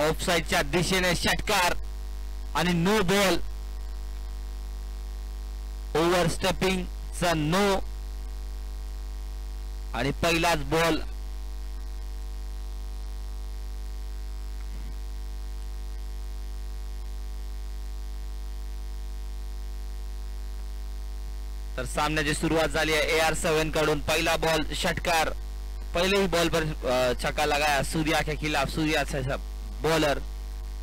ऑफसाईडच्या दिशेने षटकार आणि नो बॉल. ओव्हर स्टेपिंग चा नो आणि पहिलाच बॉल. तर सामन्याची सुरुवात झाली आहे AR7 कडून. पहिला बॉल षटकार. पहले ही बॉल पर छक्का लगाया सूर्या के खिलाफ. सूर्या से बॉलर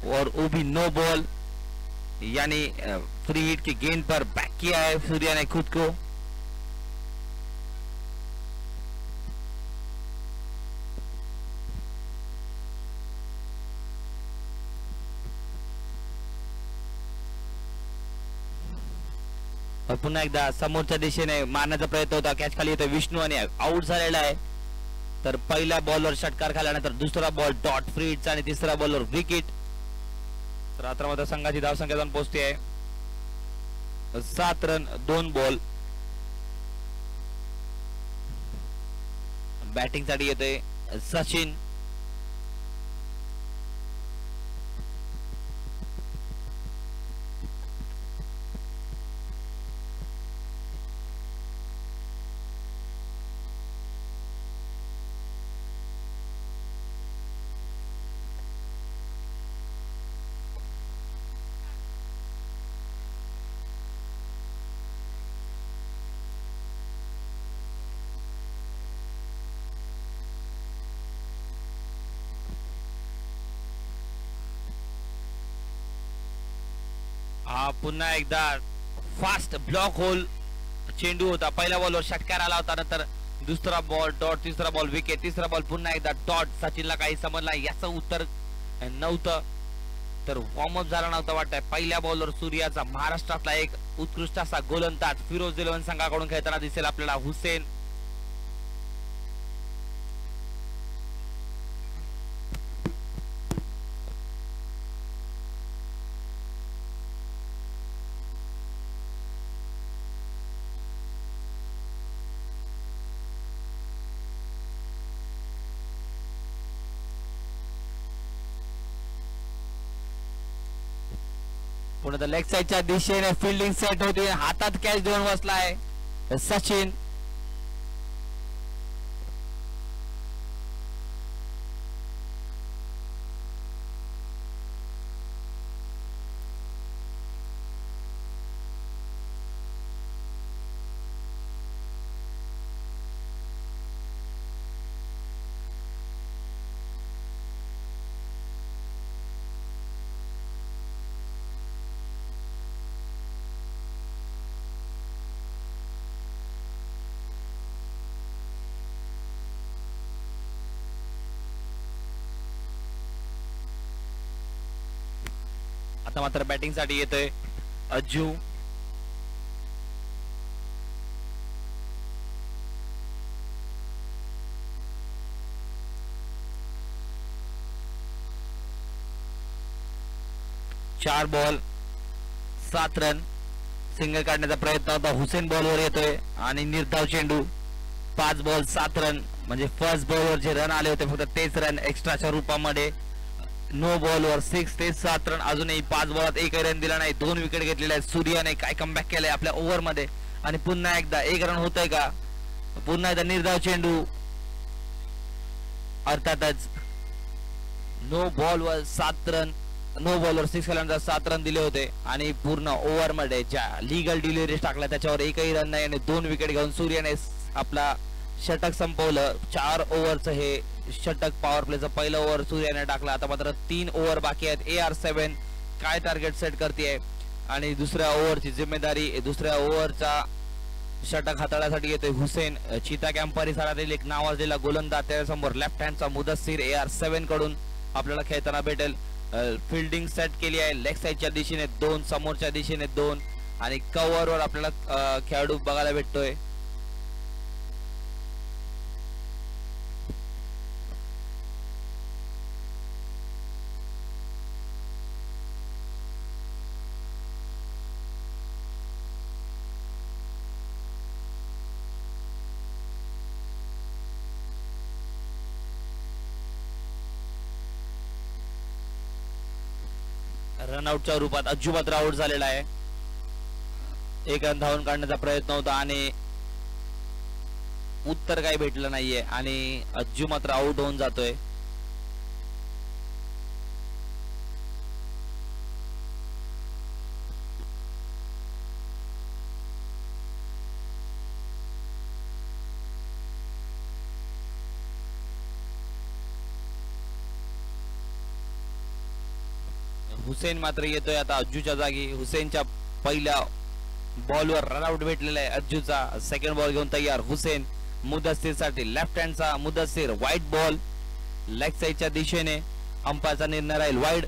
और वो भी नो बॉल, यानी फ्री हिट की गेंद पर बैक किया है सूर्या ने खुद को. और पुन्हा एकदा समोरच्या दिशेने मारण्याचा प्रयत्न होता. कॅच खाली येतो विष्णू आणि आउट झालेला आहे. तर पहिल्या बॉलवर षटकार खाल्यानंतर दुसरा बॉल डॉट फ्री हिटचा आणि तिसरा बॉलवर विकेट. तर आता मात्र संघाची धावसंख्या जाऊन पोहोचते आहे 7 रन 2 बॉल. बॅटिंग साठी येतोय सचिन. हा पुन्हा एकदा फास्ट ब्लॉक होल चेंडू होता. पहिल्या बॉलवर षटकार आला होता. नंतर दुसरा बॉल डॉट, तिसरा बॉल विकेट, तिसरा बॉल पुन्हा एकदा डॉट. सचिनला काही समजला याचं उत्तर नव्हतं. तर वॉर्मअप झाला नव्हता वाटतंय. पहिल्या बॉलवर सूर्याचा महाराष्ट्रातला एक उत्कृष्ट असा गोलंदाज फिरोज 11 संघाकडून खेळताना दिसेल आपल्याला हुसेन. पुन्हा लेग साइडच्या दिशेने फिल्डिंग सेट होती. हातात कॅच देऊन बसलाय सचिन. आता मात्र बॅटिंग साठी येतोय अज्जू. चार बॉल 7 रन. सिंगल काढण्याचा प्रयत्न होता. हुसेन बॉलवर येतोय आणि निर्धाव चेंडू. 5 बॉल 7 रन, म्हणजे फर्स्ट बॉलवर जे रन आले होते फक्त तेच रन एक्स्ट्राच्या रूपामध्ये. नो बॉलवर 6 ते 7 रन. अजूनही 5 बॉलात एकही रन दिला नाही. 2 विकेट घेतलेले आहेत. सूर्याने काय कमबॅक केलंय आपल्या ओव्हर मध्ये. आणि पुन्हा एकदा 1 रन होतंय का. पुन्हा एकदा निर्धाव चेंडू. अर्थातच नो बॉलवर 7 रन. नो बॉलवर 6 खेळल्यानंतर 7 रन दिले होते. आणि पूर्ण ओव्हर मध्ये ज्या लिगल डिलिव्हरीज टाकल्या त्याच्यावर एकही रन नाही आणि 2 विकेट घेऊन सूर्याने आपला षटक संपवलं. 4 ओव्हरचं हे षटक पॉवर प्लेचं पहिलं ओव्हर सूर्याने टाकला. आता मात्र 3 ओव्हर बाकी आहेत. AR7 काय टार्गेट सेट करते आणि दुसऱ्या ओव्हरची जिम्मेदारी, दुसऱ्या ओव्हरचा षटक हाताळण्यासाठी येतोय हुसेन. चिता कॅम्प परिसरातील एक नावाजलेला गोलंदाज त्याच्यासमोर लेफ्ट हँडचा मुदस्सीर AR7 कडून आपल्याला खेळताना भेटेल. फिल्डिंग सेट केली आहे. लेग साइडच्या दिशेने 2, समोरच्या दिशेने 2 आणि कव्हरवर आपल्याला खेळाडू बघायला भेटतोय. रनआउटच्या रूपात अज्जू मात्र आउट झालेला आहे. एक रन धावून काढण्याचा प्रयत्न होता आणि उत्तर काही भेटलं नाहीये आणि अज्जू मात्र आउट होऊन जातोय. हुसेन मात्र येतोय आता अज्जूच्या जागी. हुसेनच्या पहिल्या बॉलवर रनआउट भेटलेला आहे अज्जूचा. सेकंड बॉल घेऊन तयार हुसेन. मुदस्सीर साठी लेफ्ट हँडचा मुदस्सीर. वाईट बॉल लेग साईडच्या दिशेने. अंपायरचा निर्णय राहील वाईड.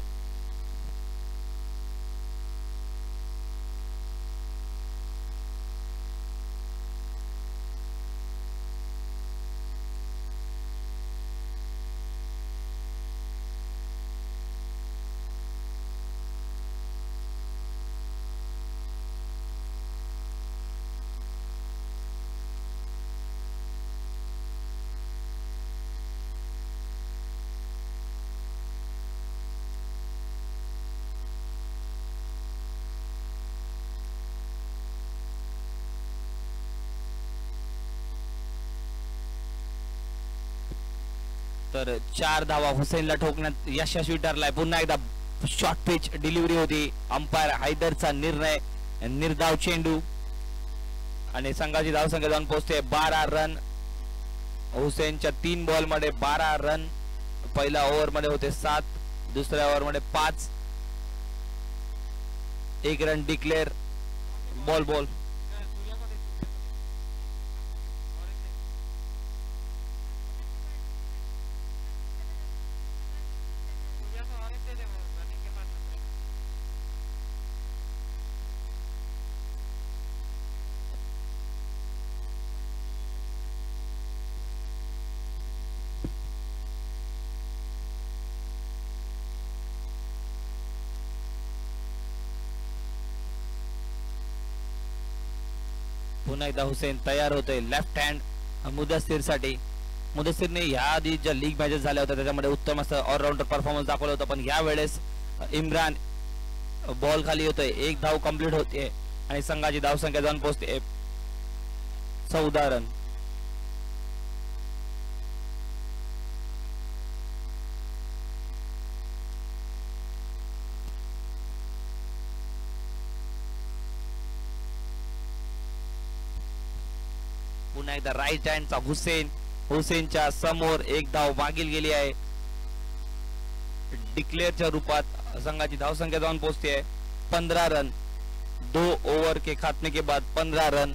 तर 4 धावा हुसेनला ठोकण्यात यशस्वी ठरलाय. पुन्हा एकदा शॉर्ट पिच डिलिव्हरी होती. अंपायर हैदरचा निर्णय. निर्धाव चेंडू आणि संघाची धावसंख्या जाऊन पोहोचते 12 रन. हुसेनच्या 3 बॉल मध्ये 12 रन. पहिल्या ओव्हर मध्ये होते 7, दुसऱ्या ओव्हर मध्ये 5. 1 रन डिक्लेअर. बॉल बॉल पुन्हा एकदा हुसेन तयार होतोय. लेफ्ट हँड मुदस्सीर साठी. मुदस्सीरने ह्या आधी ज्या लीग मॅचेस झाल्या होत्या त्याच्यामध्ये उत्तम असं ऑलराऊंडर परफॉर्मन्स दाखवलं होतं, पण या वेळेस इम्रान बॉल खाली होतोय. 1 धाव कंप्लीट होते आणि संघाची धावसंख्या जाऊन पोहोचते 14 रन. पुन्हा एकदा राईट हँडचा हुसेन. हुसेनच्या समोर 1 धाव मागील गेली आहे. डिक्लेअरच्या रूपात संघाची धावसंख्या जाऊन पोहोचते 15 रन. 2 ओव्हर के खात्मे के बाद 15 रन.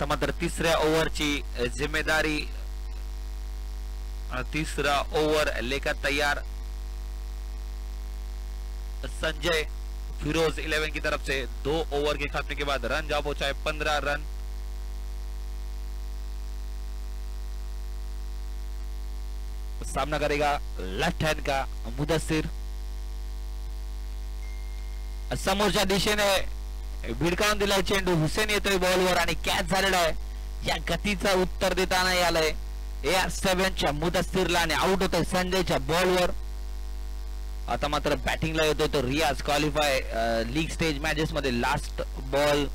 तर मात्र तिसऱ्या ओव्हरची जिम्मेदारी, तीसरा ओव्हर लेकर तैयार संजय फिरोज 11 की तरफ से 2 ओवर के खात्मे के बाद रन जा पहुंचा है 15 रन. सामना करेगा लेफ्ट हैंड का मुदस्सिर. समोरच्या दिशेने भिडकावून दिलाय चेंडू. हुसेन येतोय बॉलवर आणि कॅच झालेला आहे. या गतीचा उत्तर देता नाही आलंय AR7च्या मुदस्सिरला आणि आउट होतोय संजयच्या बॉलवर. आता मात्र बॅटिंगला येतोय तो Riyaz. Qualify league stage matches मध्ये लास्ट बॉल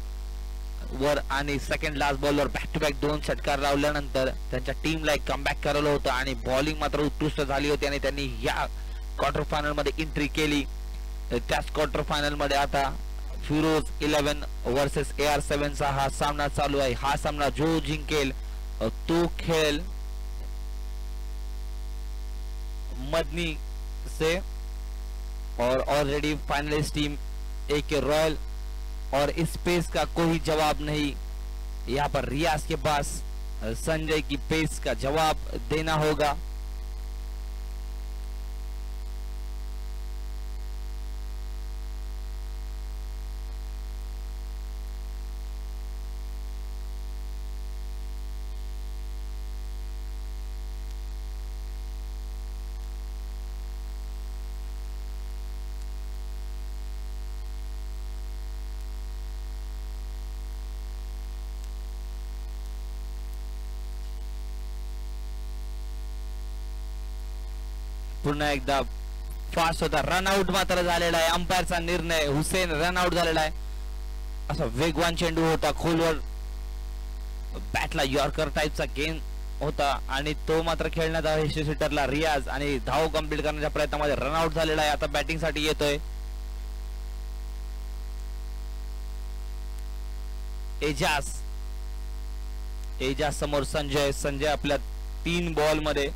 वर आणि सेकंड लास्ट बॉल वर बॅक टू बॅक 2 षटकार लावल्यानंतर त्यांच्या टीमला एक कमबॅक करायला होतं आणि बॉलिंग मात्र उत्कृष्ट झाली होती आणि त्यांनी या क्वार्टर फायनल मध्ये एंट्री केली. त्याच क्वार्टर फायनल मध्ये आता फिरोज 11 वर्सेस AR7 चा हा सामना चालू आहे. हा सामना जो जिंकेल तो खेळेल मदनी से और already finalist team AK royal और इस पेस का कोई जवाब नहीं. यहाँ पर रियाज के पास संजय की पेस का जवाब देना होगा. पुन्हा एकदा फास्ट होता. रनआउट मात्र झालेला आहे. अंपायरचा निर्णय, हुसेन रनआउट झालेला आहे. असा वेगवान चेंडू होता, खोलवर बॅटला यॉर्कर टाइपचा गेम होता आणि तो मात्र खेळण्यात आला हिटरला रियाज आणि धाव कंप्लीट करण्याच्या प्रयत्नामध्ये रनआउट झालेला आहे. आता बॅटिंग साठी येतोय एजाज. एजाज समोर संजय. संजय आपल्या 3 बॉल मध्ये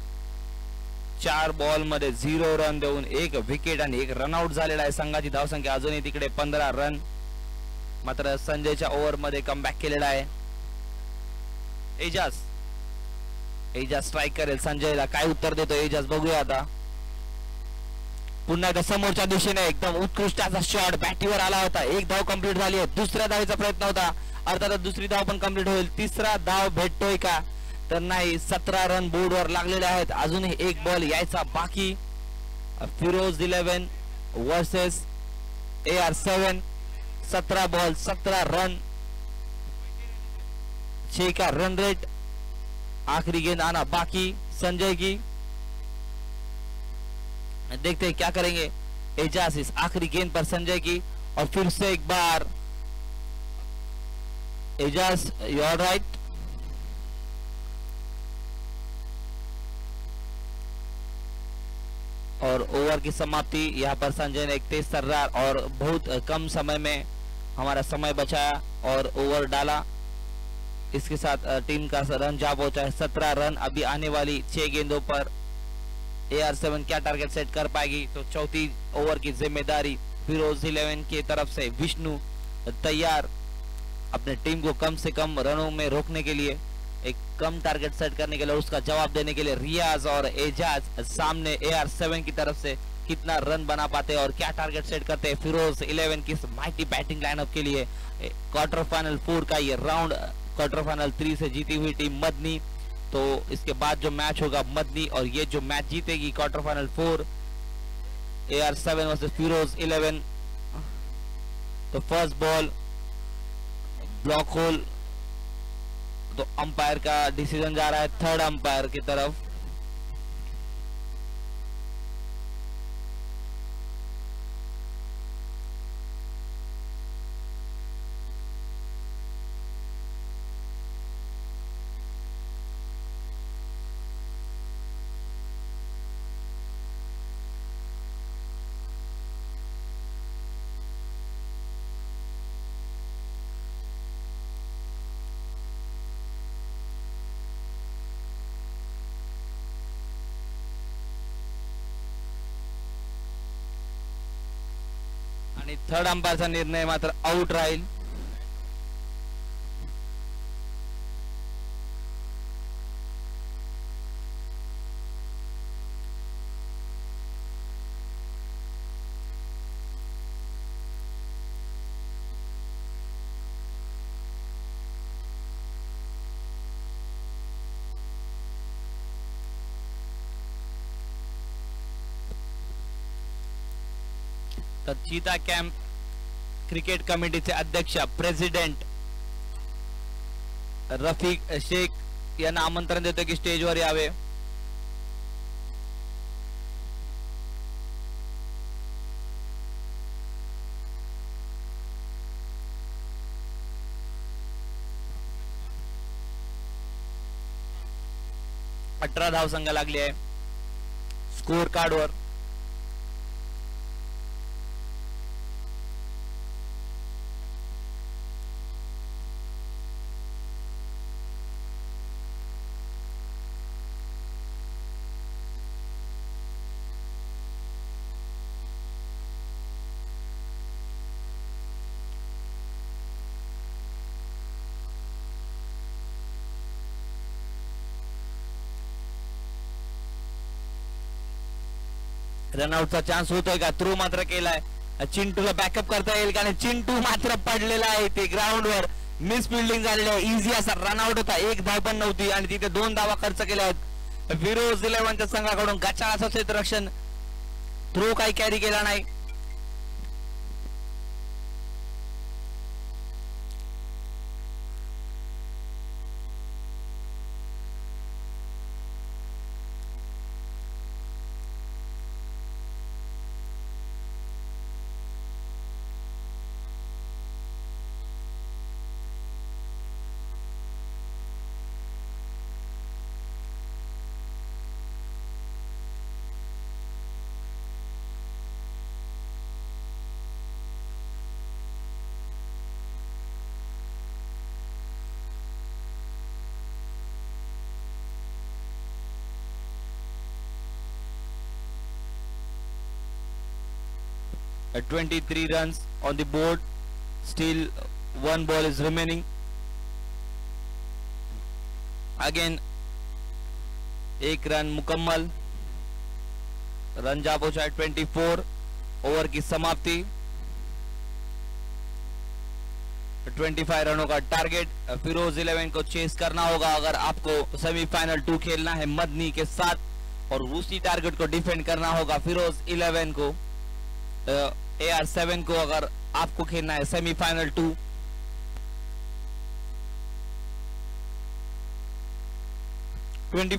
4 बॉल मध्ये 0 रन देऊन 1 विकेट आणि 1 रनआउट झालेला आहे. संघाची धावसंख्या अजूनही तिकडे 15 रन. मात्र संजयच्या ओव्हर मध्ये कमबॅक केलेला आहे एजाज. एजाज स्ट्राईक करेल. संजयला काय उत्तर देतो एजाज बघूया आता. पुन्हा एकदा समोरच्या दिशेने एकदम उत्कृष्ट असा शॉट बॅटीवर आला होता. 1 धाव कंप्लीट झाली आहे. दुसऱ्या धावेचा प्रयत्न होता. अर्थातच दुसरी धाव पण कंप्लीट होईल. तिसरा धाव भेटतोय का तर नाही. 17 रन बोर्डवर लागलेले आहेत. अजूनही 1 बॉल यायचा बाकी. Firoz 11 versus AR7. 17 ball 17 run 6 का रन रेट. आखिरी गेंद आना बाकी संजय की. देखते हैं क्या करेंगे एजाज इस आखिरी गेंद पर संजय की. और फिर से एक बार एजाज यू आर राइट. और ओवर की समाप्ति. यहाँ पर संजय ने एक तेज तर्रार और बहुत कम समय में हमारा समय बचाया और ओवर डाला. इसके साथ टीम का रन जा पहुंचा है 17 रन. अभी आने वाली 6 गेंदों पर AR7 क्या टारगेट सेट कर पाएगी. तो चौथी ओवर की जिम्मेदारी फिरोज 11 की तरफ से. विष्णु तैयार अपने टीम को कम से कम रनों में रोकने के लिए, एक कम टारगेट सेट करने के लिए, उसका जवाब देने के लिए. रियाज और एजाज सामने AR7 की तरफ से कितना रन बना पाते हैं और क्या टारगेट सेट करते हैं फिरोज 11 की माइटी बैटिंग लाइनअप के लिए. क्वार्टर फाइनल 4 का ये राउंड क्वार्टर फाइनल 3 से जीती हुई टीम मदनी. तो इसके बाद जो मैच होगा मदनी और ये जो मैच जीतेगी quarter final 4 AR7 versus Firoz 11. तो फर्स्ट बॉल ब्लॉक होल. तो अंपायर का डिसीजन जा रहा है थर्ड अंपायर की तरफ. आणि थर्ड अंपायरचा निर्णय मात्र आउट राहील. तर चीता कॅम्प क्रिकेट कमिटीचे अध्यक्ष प्रेसिडेंट रफिक शेख यांना आमंत्रण देतो की स्टेजवर यावे. अठरा धाव संघ लागली आहे स्कोर कार्डवर. रनआउटचा चान्स होतोय का. थ्रू मात्र केलाय. चिंटूला बॅकअप करता येईल का. चिंटू मात्र पडलेला आहे ते ग्राउंडवर. मिस फिल्डिंग झालेली आहे. इझी असा रनआउट होता. 1 धाव पण नव्हती आणि तिथे 2 धावा खर्च केल्या आहेत. फिरोज 11च्या संघाकडून गचाळ असं क्षेत्ररक्षण. थ्रू काही कॅरी केला नाही. 23 runs on the board. Still one ball is remaining. Again एक रन मुकम्मल. रन जा पहुंचा है 24. ओवर की समाप्ति. 25 रनों का टारगेट. फिरोज 11 को चेस करना होगा अगर आपको सेमीफाइनल 2 खेलना है मदनी के साथ, और उसी टारगेट को डिफेंड करना होगा फिरोज 11 को, AR 7 को अगर आपको खेलना है सेमीफाइनल 2. ट्वेंटी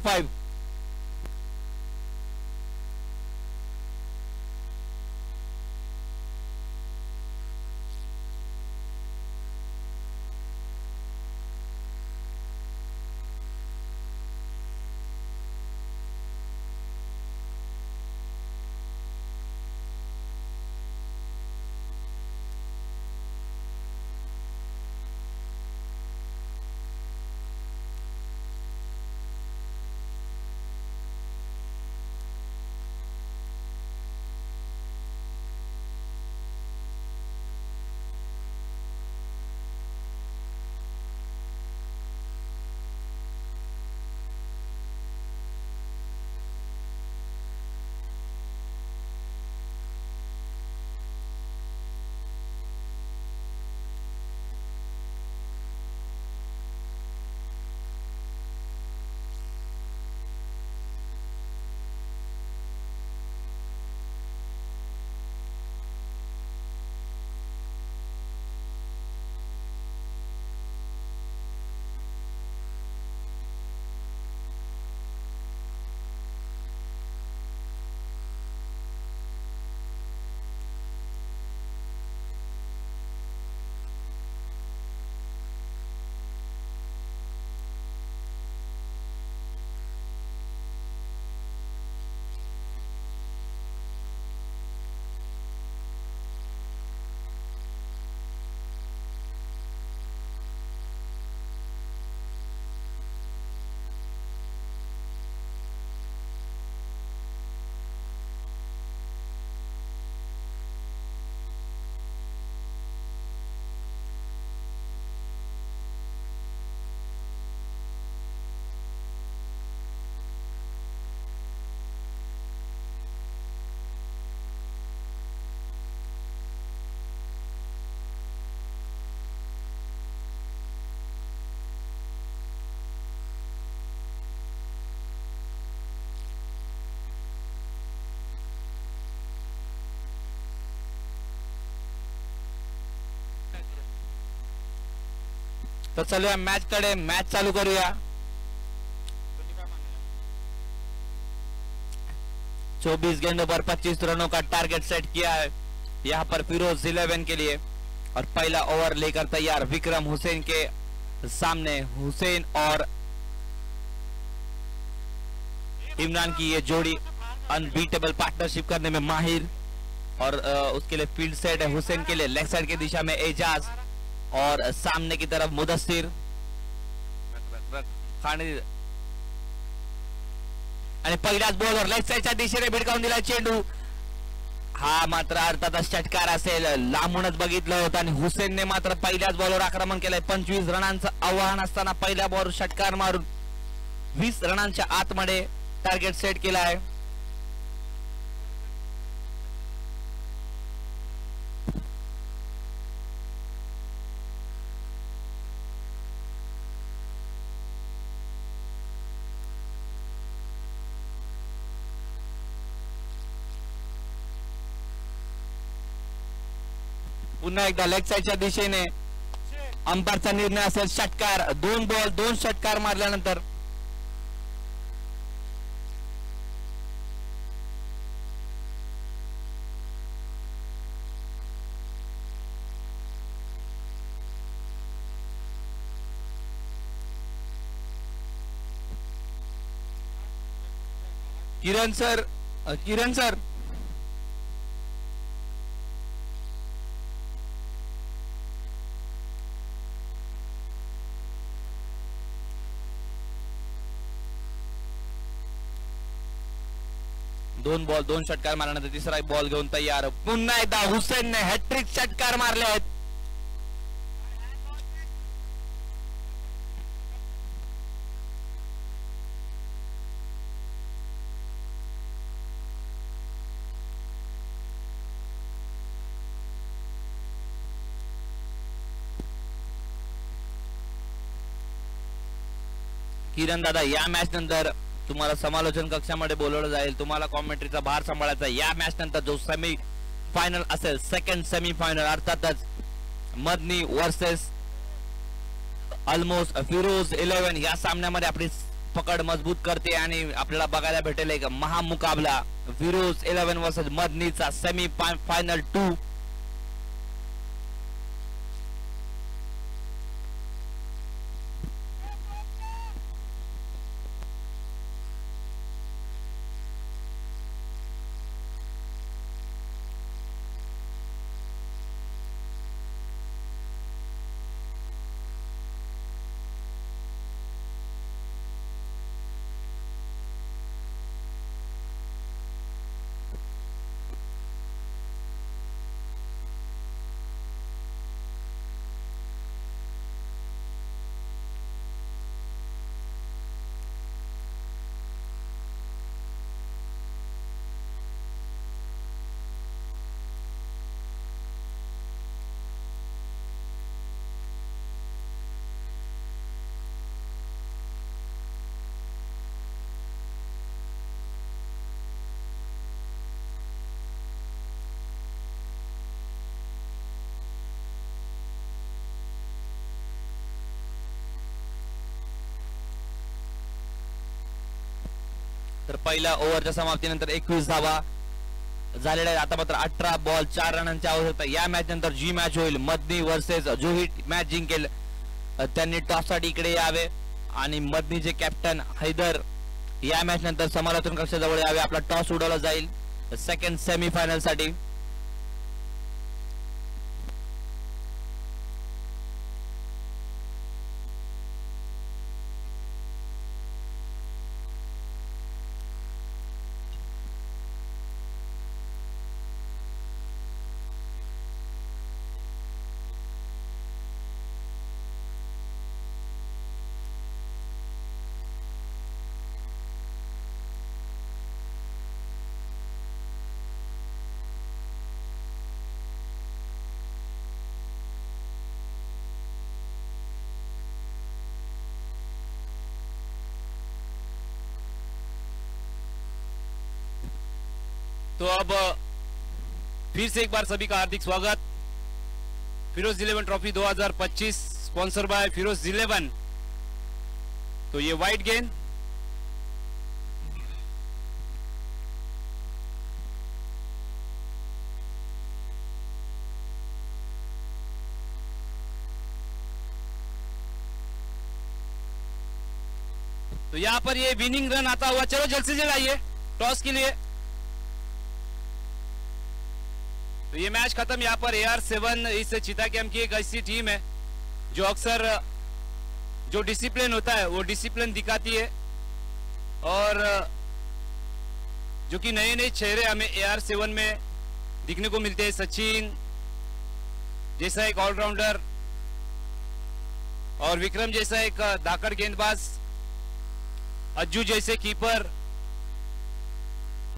तर चलूया मॅच कडे. मॅच चालू करूया. 24 गेंदों पर 25 रनों का टारगेट सेट किया है यहाँ पर फिरोज 11 के लिए, और पहला ओवर लेकर तैयार विक्रम हुसैन के सामने. हुसैन और इमरान की ये जोड़ी अनबीटेबल पार्टनरशिप करने में माहिर, और उसके लिए फील्ड सेट है. हुसैन के लिए लेग साइड की दिशा में एजाज, और सामने की तरफ मुदस्सिर. आणि पहिल्याच बॉलवर लेग साइडच्या दिशेने भिडकावून दिला चेंडू. हा मात्र अर्थातच षटकार असेल, लांबूनच बघितलं होतं, आणि हुसेनने मात्र पहिल्याच बॉलवर आक्रमण केलंय. 25 रनांचं आव्हान असताना पहिल्या बॉलवर षटकार मारून 20 रनांच्या आतमध्ये टार्गेट सेट केला आहे. पुन्हा एकदा लेग साइडच्या दिशेने अंपायरचा निर्णय असेल षटकार. 2 बॉल 2 षटकार मारल्यानंतर किरण सर 2 बॉल 2 षटकार मारल्यानंतर तिसरा बॉल घेऊन तयार. पुन्हा एकदा हुसेनने हॅट्रिक षटकार मारले आहेत. किरण दादा, या मॅच नंतर तुम्हाला समालोचन कक्षामध्ये बोलवलं जाईल. तुम्हाला कॉमेंट्रीचा भार सांभाळायचा. या मॅच नंतर जो सेमी फायनल असेल, सेकंड सेमी फायनल, अर्थातच मदनी वर्सेस ऑलमोस्ट फिरोज 11, या सामन्यामध्ये आपली पकड मजबूत करते आणि आपल्याला बघायला भेटेल एक महामुकाबला फिरोज 11 वर्सेस मदनीचा सेमी फायनल 2. तर पहिल्या ओव्हरच्या समाप्तीनंतर 21 धावा झालेल्या आहेत. आता मात्र 18 बॉल 4 रनांची आवश्यकता. या मॅच नंतर जी मॅच होईल मदनी वर्सेस जो ही मॅच जिंकेल त्यांनी टॉससाठी इकडे यावे आणि मदनीचे कॅप्टन हैदर या मॅच नंतर समालोचन कक्षाजवळ यावे. आपला टॉस उडवला जाईल सेकंड सेमी फायनल साठी. तो अब फिर से एक बार सभी का हार्दिक स्वागत. Firoz 11 trophy 2025 sponsor by Firoz 11. तो ये वाइड गेंद तो यहाँ पर ये विनिंग रन आता हुआ. चलो जल्द से जल्द आइए टॉस के लिए. तो ये मैच खत्म. यहाँ पर AR7 इस चीता कैंप की एक ऐसी टीम है जो अक्सर जो डिसिप्लिन होता है वो डिसिप्लिन दिखाती है और जो कि नए नए चेहरे हमें AR7 में दिखने को मिलते हैं. सचिन जैसा एक ऑलराउंडर और विक्रम जैसा एक धाकड़ गेंदबाज, अज्जू जैसे कीपर